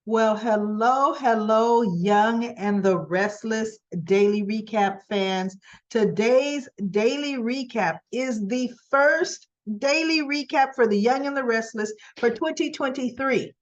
Well, hello, Young and the Restless Daily Recap fans. Today's daily recap is the first daily recap for the Young and the Restless for 2023.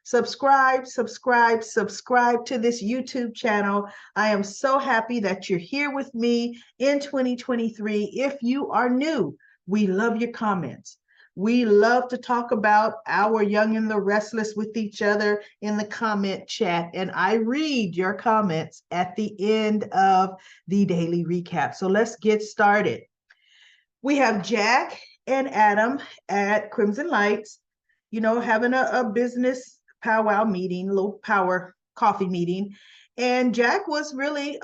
Subscribe to this YouTube channel. I am so happy that you're here with me in 2023. If you are new, we love your comments. We love to talk about our Young and the Restless with each other in the comment chat, and I read your comments at the end of the daily recap. So let's get started. We have Jack and Adam at Crimson Lights, having a business powwow meeting, a little power coffee meeting. And Jack was really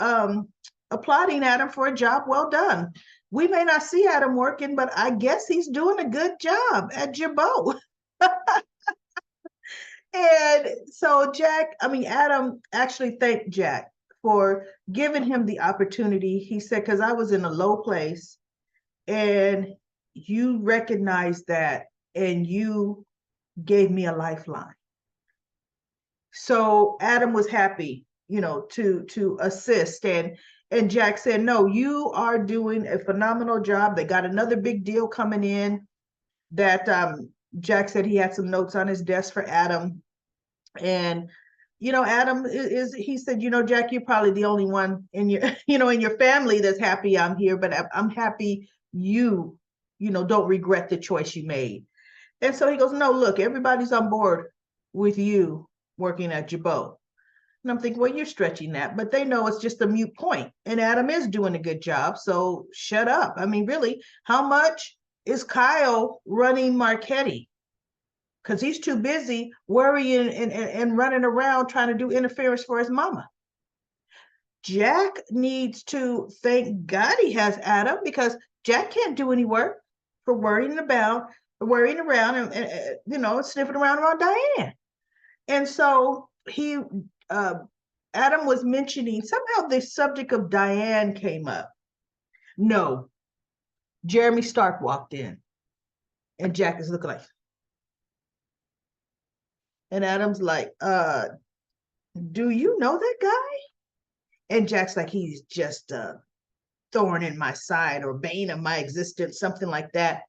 applauding Adam for a job well done. We may not see Adam working, but I guess he's doing a good job at Jabot. And so Adam actually thanked Jack for giving him the opportunity. He said, because I was in a low place and you recognized that and you gave me a lifeline. So Adam was happy, to assist. And Jack said, no, you are doing a phenomenal job. They got another big deal coming in that Jack said he had some notes on his desk for Adam. And Adam he said, Jack, you're probably the only one in your in your family that's happy I'm here, but I'm happy don't regret the choice you made. And so he goes, no, look, everybody's on board with you working at Jabot. And I'm thinking, well, you're stretching that, but they know it's just a mute point. And Adam is doing a good job, so shut up. I mean, really, how much is Kyle running Marchetti? Because he's too busy worrying and running around trying to do interference for his mama. Jack needs to thank God he has Adam, because Jack can't do any work for worrying around and sniffing around Diane. And so Adam was mentioning, somehow the subject of Diane came up. No, Jeremy Stark walked in and Jack is looking like, and Adam's like, do you know that guy? And Jack's like, he's just a thorn in my side or bane of my existence, something like that.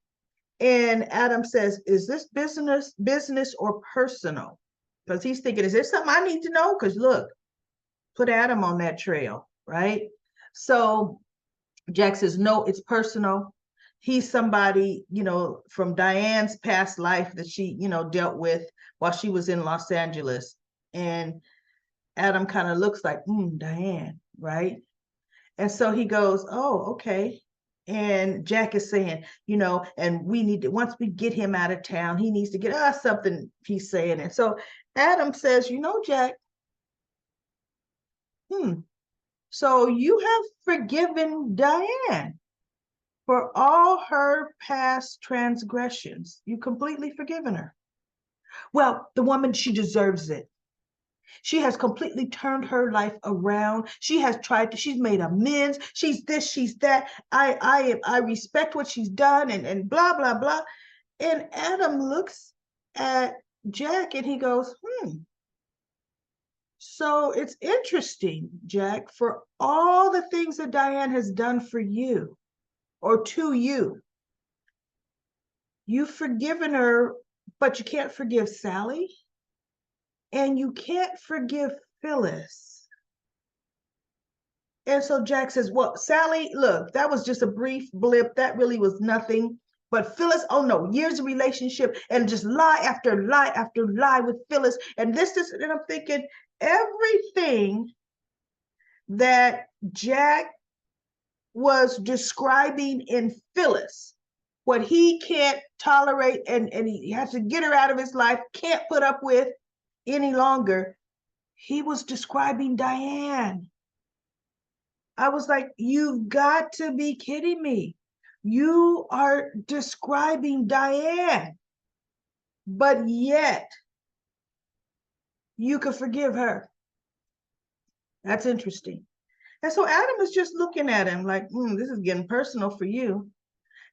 And Adam says, is this business or personal? Because he's thinking, is there something I need to know? Because look, put Adam on that trail, right? So Jack says, no, it's personal. He's somebody, from Diane's past life that she, dealt with while she was in Los Angeles. And Adam kind of looks like, Diane, right? And so he goes, oh, okay. And Jack is saying, and we need to, once we get him out of town, he needs to get us something, he's saying. And so Adam says, Jack, so you have forgiven Diane for all her past transgressions. You completely forgiven her. Well, the woman, she deserves it. She has completely turned her life around. She's made amends. She's this, she's that. I respect what she's done and blah, blah, blah. And Adam looks at Jack and he goes, So it's interesting, Jack, for all the things that Diane has done for you or to you. You've forgiven her, but you can't forgive Sally and you can't forgive Phyllis. And so Jack says, well, Sally, look, that was just a brief blip. That really was nothing. But Phyllis, oh no, years of relationship and just lie after lie after lie with Phyllis. And this, and I'm thinking everything that Jack was describing in Phyllis, what he can't tolerate and he has to get her out of his life, can't put up with any longer. He was describing Diane. I was like, you've got to be kidding me. You are describing Diane, but yet you could forgive her. That's interesting. And so Adam is just looking at him like, this is getting personal for you.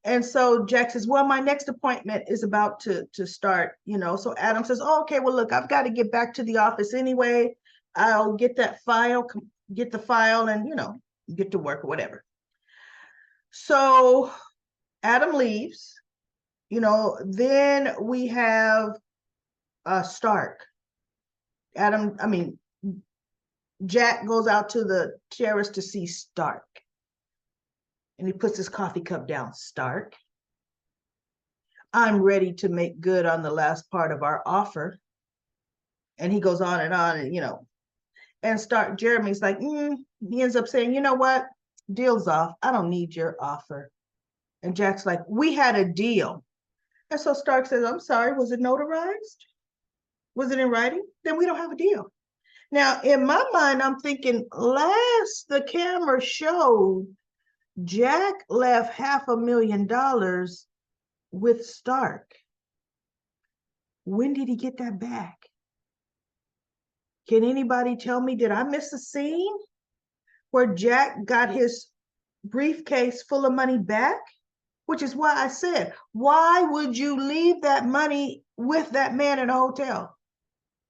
And so Jack says, well, my next appointment is about to start, you know. So Adam says, oh, okay, well, look, I've got to get back to the office anyway. I'll get that file, get the file and, you know, get to work or whatever. So Adam leaves, you know, then we have Stark. Jack goes out to the terrace to see Stark. And he puts his coffee cup down. Stark, I'm ready to make good on the last part of our offer. And he goes on, and, you know, and Jeremy's like, he ends up saying, you know what? Deal's off. I don't need your offer. And Jack's like, we had a deal. And so Stark says, I'm sorry, was it notarized? Was it in writing? Then we don't have a deal. Now, in my mind, I'm thinking, last the camera showed, Jack left $500,000 with Stark. When did he get that back? Can anybody tell me, did I miss a scene where Jack got his briefcase full of money back? Which is why I said, why would you leave that money with that man in a hotel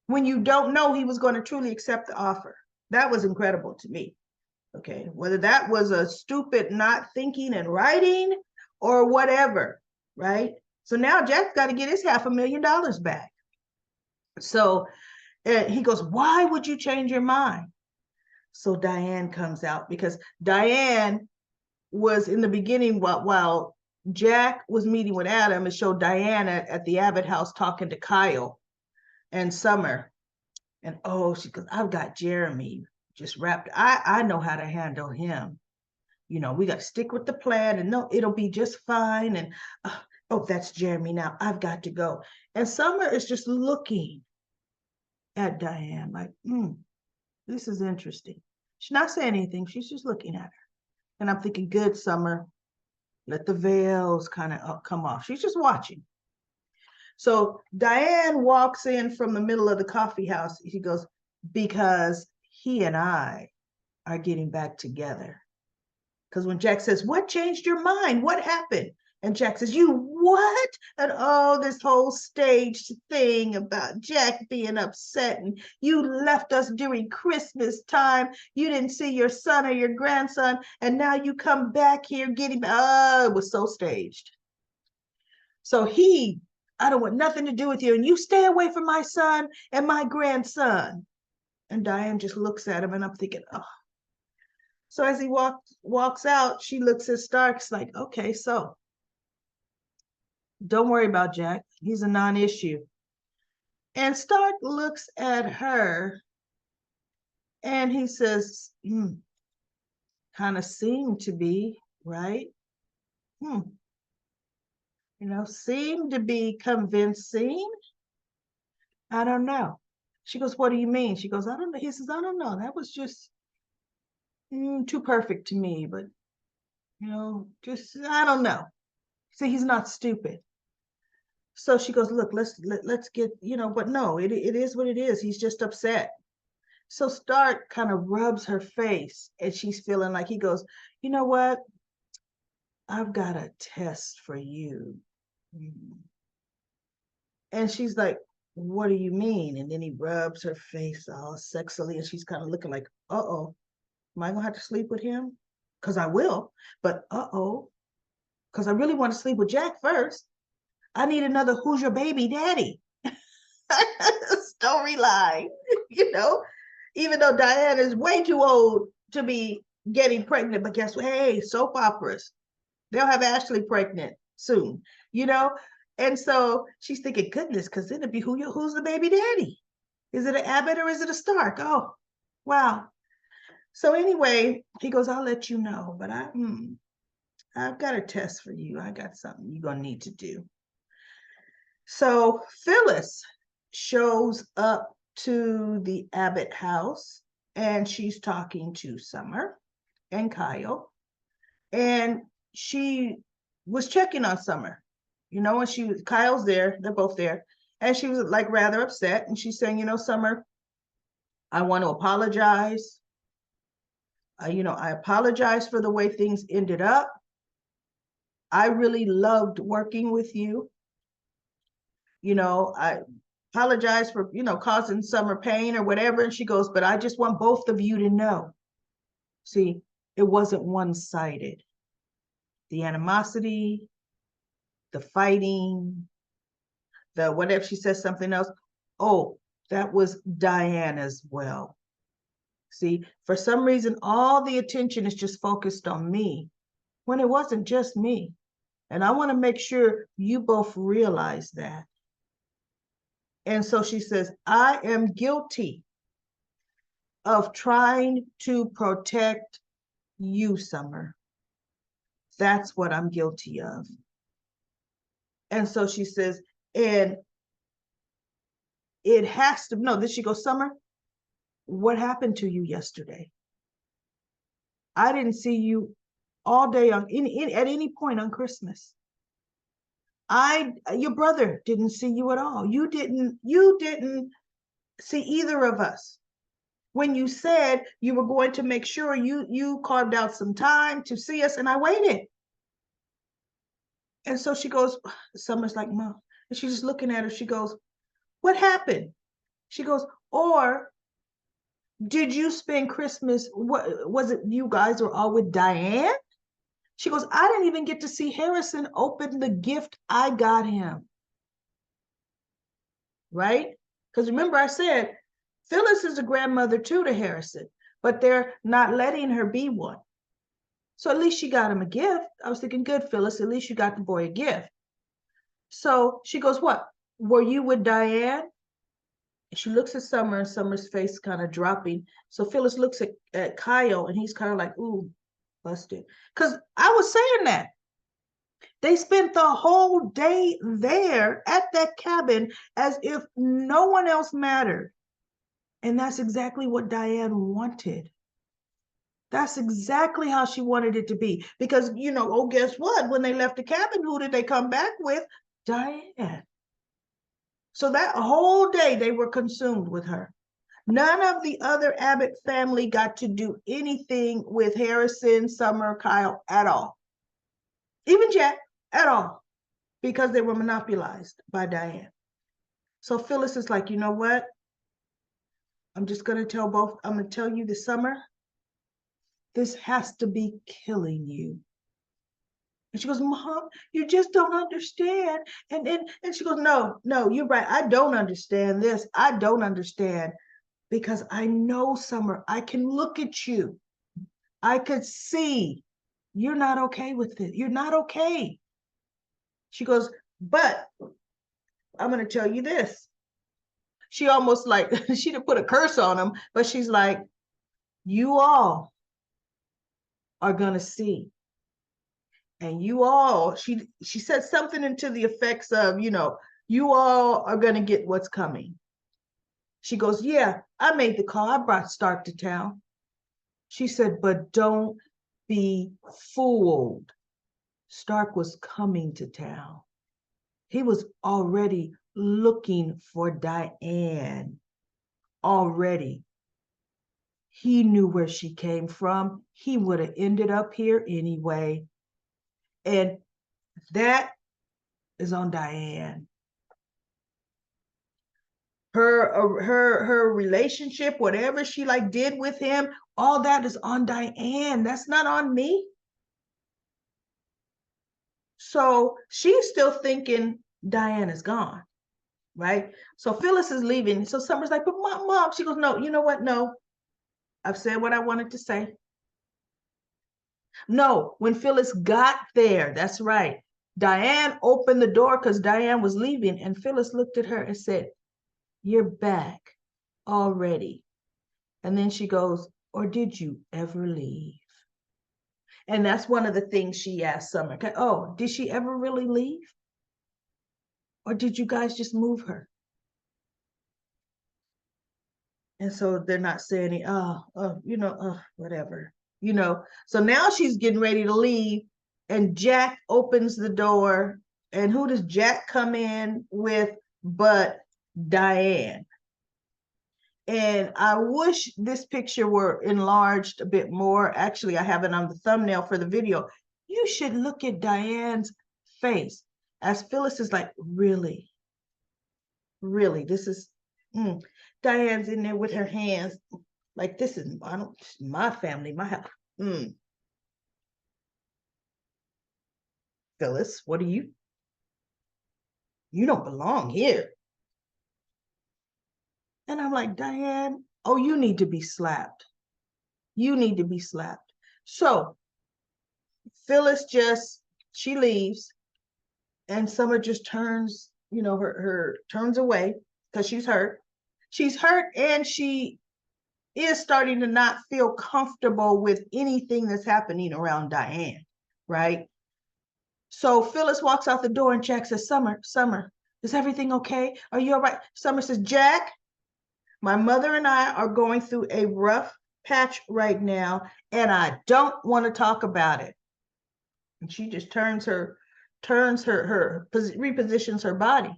when you don't know he was going to truly accept the offer? That was incredible to me. Okay, whether that was a stupid not thinking and writing or whatever, right? So now Jack's got to get his $500,000 back. So he goes, why would you change your mind? So Diane comes out, because Diane was in the beginning, while Jack was meeting with Adam, it showed Diane at the Abbott house talking to Kyle and Summer. And she goes, I've got Jeremy just wrapped. I know how to handle him. You know, we got to stick with the plan, and no, it'll be just fine. And that's Jeremy now. I've got to go. And Summer is just looking at Diane like, this is interesting. She's not saying anything. She's just looking at her. And I'm thinking, good, Summer. Let the veils kind of come off. She's just watching. So Diane walks in from the middle of the coffee house. She goes, because he and I are getting back together. Because when Jack says, what changed your mind? What happened? And Jack says, you what? And this whole staged thing about Jack being upset, and you left us during Christmas time. You didn't see your son or your grandson, and now you come back here getting, it was so staged. So I don't want nothing to do with you, and you stay away from my son and my grandson. And Diane just looks at him, and I'm thinking, So as he walks out, she looks at Stark's like, okay, so don't worry about Jack. He's a non-issue. And Stark looks at her and he says, kind of seemed to be, right? You know, seemed to be convincing. I don't know. She goes, what do you mean? She goes, I don't know. He says, I don't know. That was just too perfect to me, but, you know, just, I don't know. See, he's not stupid. So she goes, look, let's get, you know, but no, it is what it is. He's just upset. So Stark kind of rubs her face, and she's feeling like, he goes, you know what? I've got a test for you. And she's like, what do you mean? And then he rubs her face all sexily, and she's kind of looking like, am I gonna have to sleep with him? Because I will, but because I really want to sleep with Jack first. I need another who's your baby daddy storyline, you know, even though Diane is way too old to be getting pregnant. But guess what? Hey, soap operas, they'll have Ashley pregnant soon, you know? And so she's thinking, goodness, because then it'd be who's the baby daddy? Is it an Abbott or is it a Stark? Oh, wow. So anyway, he goes, I'll let you know, but I've got a test for you. I got something you're going to need to do. So Phyllis shows up to the Abbott house, and she's talking to Summer and Kyle, and she was checking on Summer, you know, and Kyle's there, they're both there, and she was like rather upset, and she's saying, you know, Summer, I want to apologize. I apologize for the way things ended up. I really loved working with you. I apologize for, causing Summer pain or whatever. And she goes, but I just want both of you to know. See, it wasn't one-sided. The animosity, the fighting, the whatever, she says something else. Oh, that was Diane as well. See, for some reason, all the attention is just focused on me when it wasn't just me. And I want to make sure you both realize that. And so she says, I am guilty of trying to protect you, Summer. That's what I'm guilty of. And so she says, and it has to, no, then she goes, Summer, what happened to you yesterday? I didn't see you all day at any point on Christmas. Your brother didn't see you at all. You didn't see either of us. When you said you were going to make sure you carved out some time to see us, and I waited. And so she goes, Summer's like, Mom, and she's just looking at her. She goes, what happened? She goes, or did you spend Christmas? What was it? You guys were all with Diane? She goes, I didn't even get to see Harrison open the gift I got him. Right? Because remember, I said Phyllis is a grandmother too to Harrison, but they're not letting her be one. So at least she got him a gift. I was thinking, good, Phyllis, at least you got the boy a gift. So she goes, what? Were you with Diane? And she looks at Summer, and Summer's face kind of dropping. So Phyllis looks at Kyle, and he's kind of like, ooh, busted. Because I was saying that. They spent the whole day there at that cabin as if no one else mattered. And that's exactly what Diane wanted. That's exactly how she wanted it to be. Because, oh, guess what? When they left the cabin, who did they come back with? Diane. So that whole day they were consumed with her. None of the other Abbott family got to do anything with Harrison, Summer, Kyle at all. Even Jack at all. Because they were monopolized by Diane. So Phyllis is like, you know what? I'm just going to tell you this Summer, this has to be killing you. And she goes, Mom, you just don't understand. And she goes, no, you're right. I don't understand this. I don't understand because I know, Summer, I can look at you. I could see you're not okay with it. You're not okay. She goes, but I'm going to tell you this. She almost like, she didn't put a curse on him, but she's like, you all are going to see. And you all, she said something into the effects of, you all are going to get what's coming. She goes, yeah, I made the call. I brought Stark to town. She said, but don't be fooled. Stark was coming to town. He was already looking for Diane. Already. He knew where she came from. He would have ended up here anyway. And that is on Diane. Her relationship, whatever she did with him, all that is on Diane. That's not on me. So she's still thinking Diane is gone, right? So Phyllis is leaving. So Summer's like, but mom, she goes, no, you know what? No, I've said what I wanted to say. No, when Phyllis got there, that's right. Diane opened the door because Diane was leaving, and Phyllis looked at her and said, you're back already. And then she goes, or did you ever leave? And that's one of the things she asked Summer. Oh, did she ever really leave? Or did you guys just move her? And so they're not saying, whatever, So now she's getting ready to leave, and Jack opens the door. And who does Jack come in with but Diane? And I wish this picture were enlarged a bit more. Actually, I have it on the thumbnail for the video. You should look at Diane's face as Phyllis is like, really, really, this is, Diane's in there with her hands like, this is, I don't, my family, my house. Phyllis, what are you don't belong here. And I'm like, Diane, oh, you need to be slapped. You need to be slapped. So Phyllis she leaves, and Summer just turns, her turns away because she's hurt. She's hurt, and she is starting to not feel comfortable with anything that's happening around Diane, right? So Phyllis walks out the door, and Jack says, Summer, is everything okay? Are you all right? Summer says, Jack, my mother and I are going through a rough patch right now, and I don't want to talk about it. And she just repositions her body.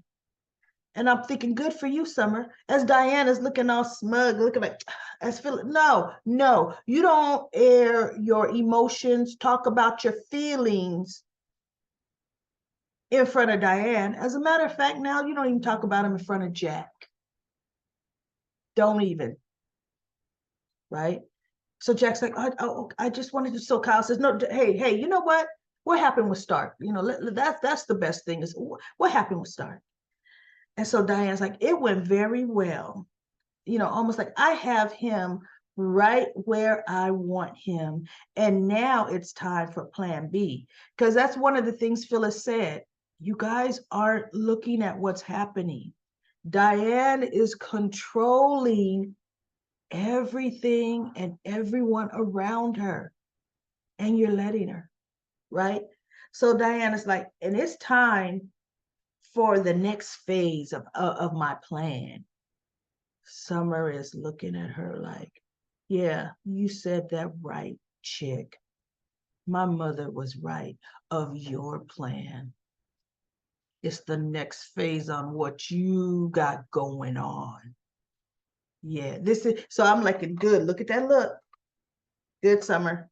And I'm thinking, good for you, Summer. As Diane is looking all smug, looking like, as Philip, no, you don't air your emotions, talk about your feelings in front of Diane. As a matter of fact, now you don't even talk about them in front of Jack. Don't even. Right? So Jack's like, I just wanted to. So Kyle says, no, hey, you know what? What happened with Stark? That's the best thing is what happened with Stark. And so Diane's like, it went very well. Almost like I have him right where I want him. And now it's time for plan B. Because that's one of the things Phyllis said. You guys aren't looking at what's happening. Diane is controlling everything and everyone around her. And you're letting her, right? So Diane is like, and it's time for the next phase of my plan. Summer is looking at her like, yeah, you said that right, chick. My mother was right of your plan. It's the next phase on what you got going on. Yeah, this is, so I'm like, good, look at that look. Good, Summer.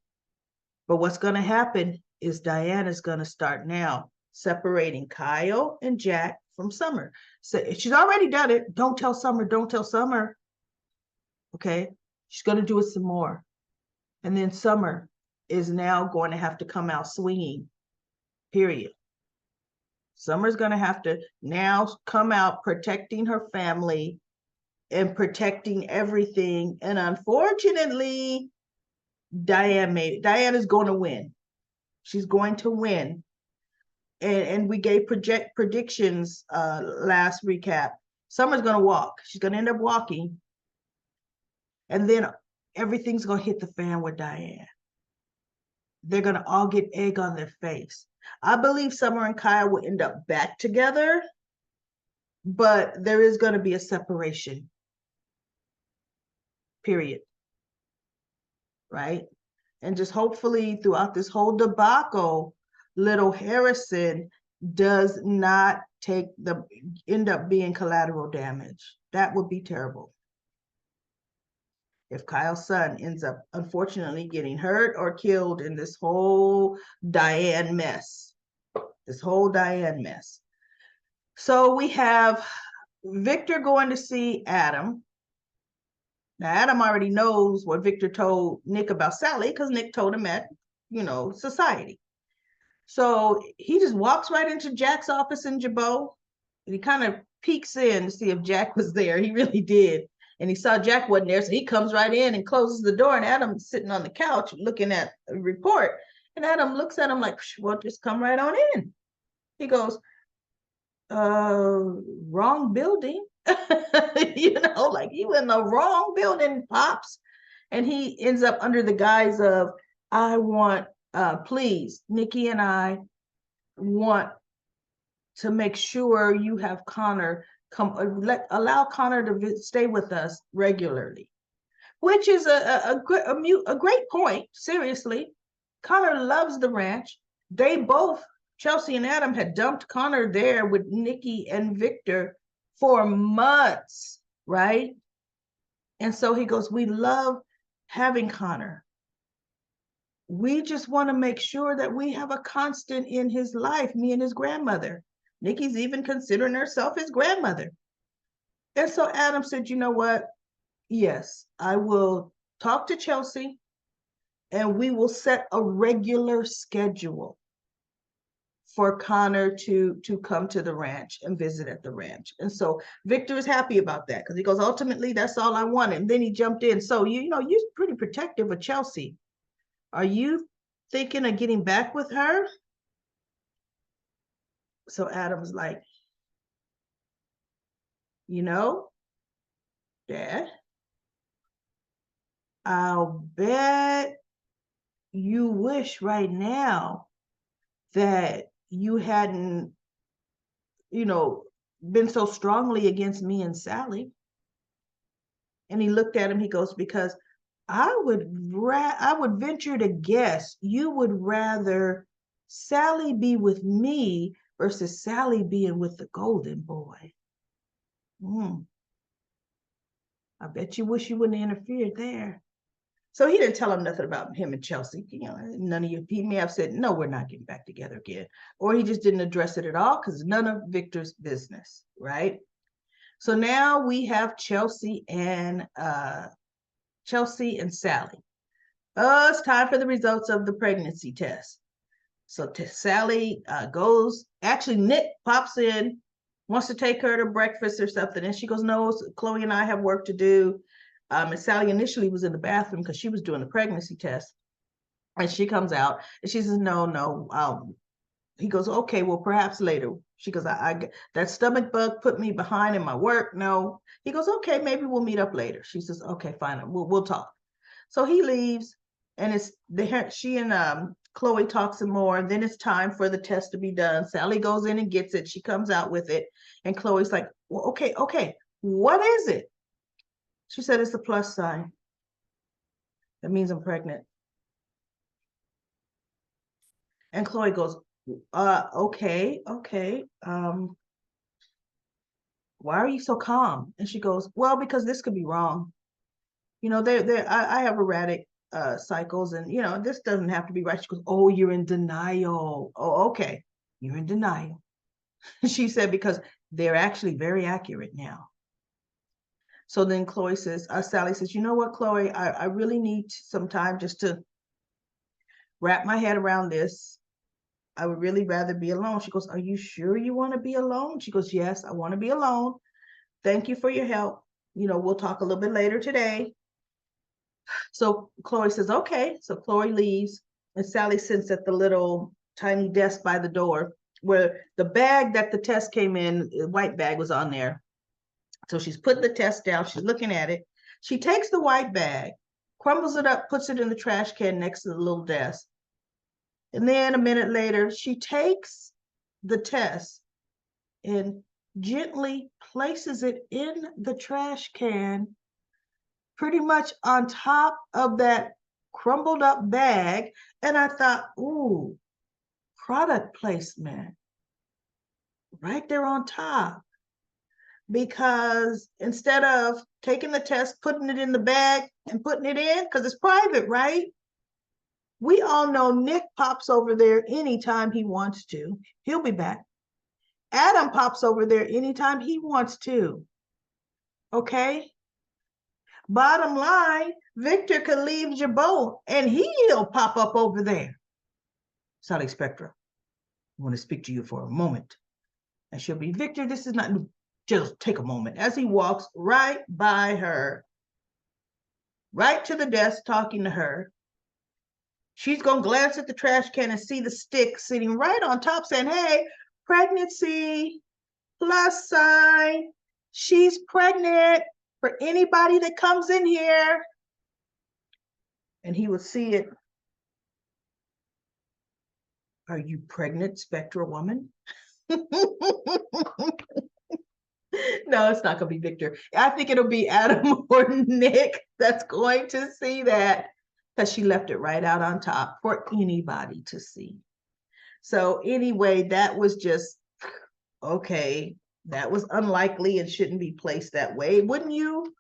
But what's going to happen is Diana's going to start now separating Kyle and Jack from Summer. So she's already done it. Don't tell Summer. Don't tell Summer. Okay. She's going to do it some more. And then Summer is now going to have to come out swinging, period. Summer's going to have to now come out protecting her family and protecting everything. And unfortunately, Diane is going to win. She's going to win. And we gave predictions last recap. Summer's going to walk. She's going to end up walking. And then everything's going to hit the fan with Diane. They're going to all get egg on their face. I believe Summer and Kyle will end up back together, but there is going to be a separation. Period. Right? And just hopefully throughout this whole debacle, little Harrison does not end up being collateral damage. That would be terrible. If Kyle's son ends up unfortunately getting hurt or killed in this whole Diane mess. So we have Victor going to see Adam. Now, Adam already knows what Victor told Nick about Sally because Nick told him at, society. So he just walks right into Jack's office in Jabot. And he kind of peeks in to see if Jack was there. He really did. And he saw Jack wasn't there. So he comes right in and closes the door. And Adam's sitting on the couch looking at a report. And Adam looks at him like, well, just come right on in. He goes, wrong building. Like you in the wrong building, Pops. And he ends up under the guise of, I want, please, Nikki and I want to make sure you have Connor allow Connor to stay with us regularly, which is a great point. Seriously, Connor loves the ranch. They both, Chelsea and Adam, had dumped Connor there with Nikki and Victor for months, right? And so he goes, we love having Connor. we just want to make sure that we have a constant in his life, me and his grandmother. Nikki's even considering herself his grandmother. And so Adam said, you know what? Yes, I will talk to Chelsea and we will set a regular schedule for Connor to come to the ranch and visit at the ranch. And so Victor is happy about that because he goes, ultimately, that's all I wanted. And then he jumped in. So, you know, you're pretty protective of Chelsea. Are you thinking of getting back with her? So Adam's like, you know, Dad, I'll bet you wish right now that you hadn't, you know, been so strongly against me and Sally. And he looked at him, he goes, because I would venture to guess you would rather Sally be with me versus Sally being with the golden boy. I bet you wish you wouldn't have interfered there. So he didn't tell him nothing about him and Chelsea. You know, none of you, he may have said, no, we're not getting back together again. Or he just didn't address it at all because none of Victor's business, right? So now we have Chelsea and Sally. Oh, it's time for the results of the pregnancy test. So Sally goes, actually, Nick pops in, wants to take her to breakfast or something. And she goes, no, Chloe and I have work to do. And Sally initially was in the bathroom because she was doing the pregnancy test. And she comes out and she says, no. He goes, okay, well, perhaps later. She goes, I that stomach bug put me behind in my work. No. He goes, okay, maybe we'll meet up later. She says, okay, fine. We'll talk. So he leaves and she and Chloe talk some more. And then it's time for the test to be done. Sally goes in and gets it. She comes out with it. And Chloe's like, well, okay. What is it? She said, it's a plus sign. That means I'm pregnant. And Chloe goes, okay. Why are you so calm? And she goes, well, because this could be wrong. You know, I have erratic cycles and, you know, this doesn't have to be right. She goes, oh, you're in denial. Oh, okay. You're in denial. She said, because they're actually very accurate now. So then Sally says, you know what, Chloe, I really need some time just to wrap my head around this. I would really rather be alone. She goes, are you sure you want to be alone? She goes, yes, I want to be alone. Thank you for your help. You know, we'll talk a little bit later today. So Chloe says, okay. So Chloe leaves and Sally sits at the little tiny desk by the door where the bag that the test came in, the white bag was on there. So she's putting the test down. She's looking at it. She takes the white bag, crumbles it up, puts it in the trash can next to the little desk. And then a minute later, she takes the test and gently places it in the trash can, pretty much on top of that crumbled up bag. And I thought, ooh, product placement right there on top. Because instead of taking the test, putting it in the bag and putting it in, because it's private, right? We all know Nick pops over there anytime he wants to. He'll be back. Adam pops over there anytime he wants to. Okay? Bottom line, Victor could leave Jabot and he'll pop up over there. Sally Spectra, I want to speak to you for a moment. And she'll be, Victor, this is not, just take a moment. As he walks right by her, right to the desk talking to her, she's going to glance at the trash can and see the stick sitting right on top saying, hey, pregnancy, plus sign, she's pregnant for anybody that comes in here. And he would see it. Are you pregnant, Spectra woman? No, it's not going to be Victor. I think it'll be Adam or Nick that's going to see that because she left it right out on top for anybody to see. So anyway, that was just, okay, that was unlikely and shouldn't be placed that way. Wouldn't you?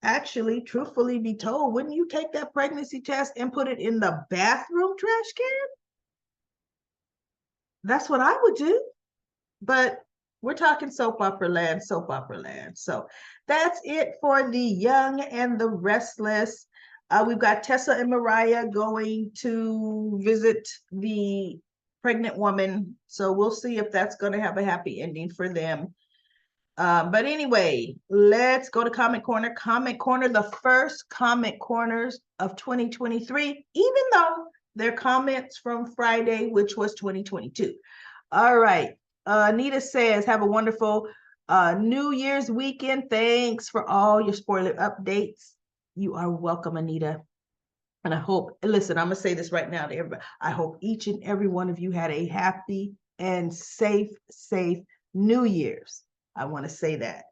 Actually, truthfully be told, wouldn't you take that pregnancy test and put it in the bathroom trash can? That's what I would do. But we're talking soap opera land, soap opera land. So that's it for the young and the restless. We've got Tessa and Mariah going to visit the pregnant woman. So we'll see if that's going to have a happy ending for them. But anyway, let's go to Comment Corner. Comment Corner, the first Comment Corners of 2023, even though they're comments from Friday, which was 2022. All right. Anita says, have a wonderful New Year's weekend. Thanks for all your spoiler updates. You are welcome, Anita. And I hope, listen, I'm going to say this right now to everybody. I hope each and every one of you had a happy and safe New Year's. I want to say that.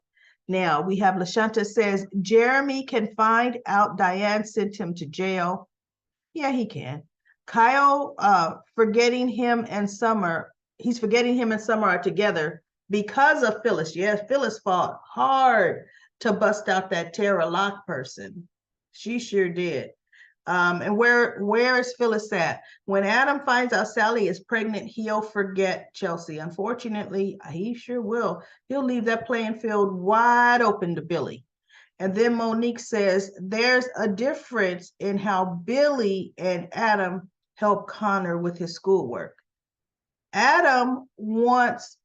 Now, we have LaShanta says, Jeremy can find out Diane sent him to jail. Yeah, he can. Kyle, forgetting him and Summer, he's forgetting him and Summer are together because of Phyllis. Yes, Phyllis fought hard to bust out that Tara Locke person. She sure did. And where is Phyllis at? When Adam finds out Sally is pregnant, he'll forget Chelsea. Unfortunately, he sure will. He'll leave that playing field wide open to Billy. And then Monique says, there's a difference in how Billy and Adam help Connor with his schoolwork. Adam wants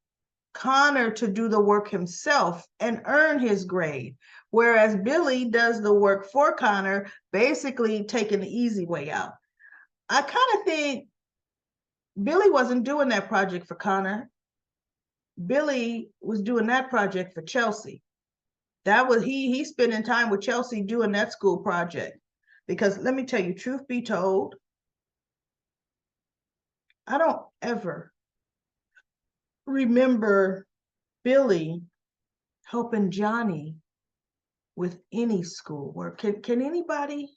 Connor to do the work himself and earn his grade, whereas Billy does the work for Connor, basically taking the easy way out. I kind of think Billy wasn't doing that project for Connor. Billy was doing that project for Chelsea. That was he's spending time with Chelsea doing that school project. Because let me tell you, truth be told, I don't ever remember Billy helping Johnny with any schoolwork. Can anybody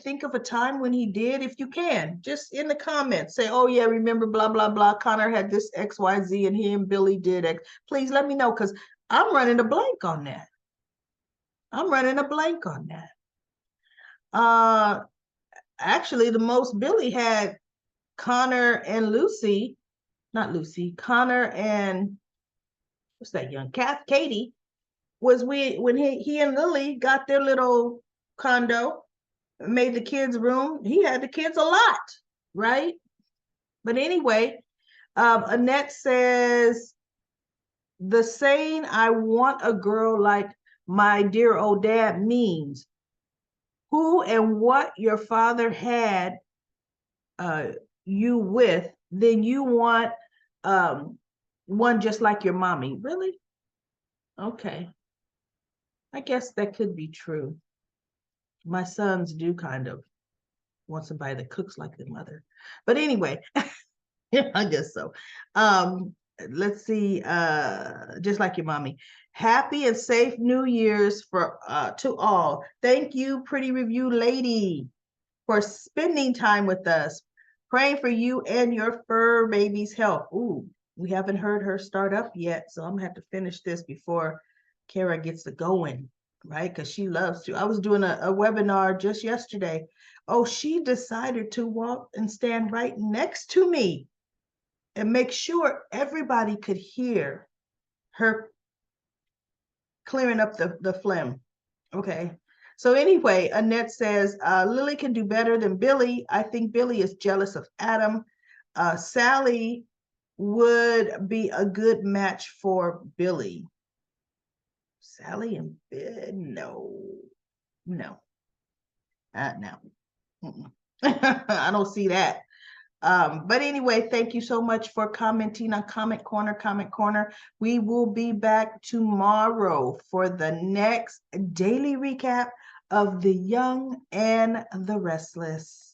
think of a time when he did? If you can, just in the comments say, oh yeah, remember blah blah blah, Connor had this XYZ and he and Billy did X. Please let me know, because I'm running a blank on that. Actually, the most Billy had Connor and Lucy, not Lucy, Connor and what's that young Katie, was when he and Lily got their little condo, made the kids room. He had the kids a lot, right? But anyway, Annette says, the saying, I want a girl like my dear old dad means who and what your father had you with, then you want one just like your mommy. Really? Okay. I guess that could be true. My sons do kind of want somebody that cooks like their mother. But anyway, yeah, I guess so. Let's see, just like your mommy. Happy and safe New Year's for to all. Thank you, pretty review lady, for spending time with us. Praying for you and your fur baby's health. Ooh, we haven't heard her start up yet, so I'm gonna have to finish this before Kara gets to going, right? Because she loves to. I was doing a webinar just yesterday. Oh, she decided to walk and stand right next to me and make sure everybody could hear her clearing up the phlegm. Okay. So anyway, Annette says, Lily can do better than Billy. I think Billy is jealous of Adam. Sally would be a good match for Billy. Sally and no. No. I don't see that. But anyway, thank you so much for commenting on Comment Corner. We will be back tomorrow for the next daily recap of The Young and the Restless.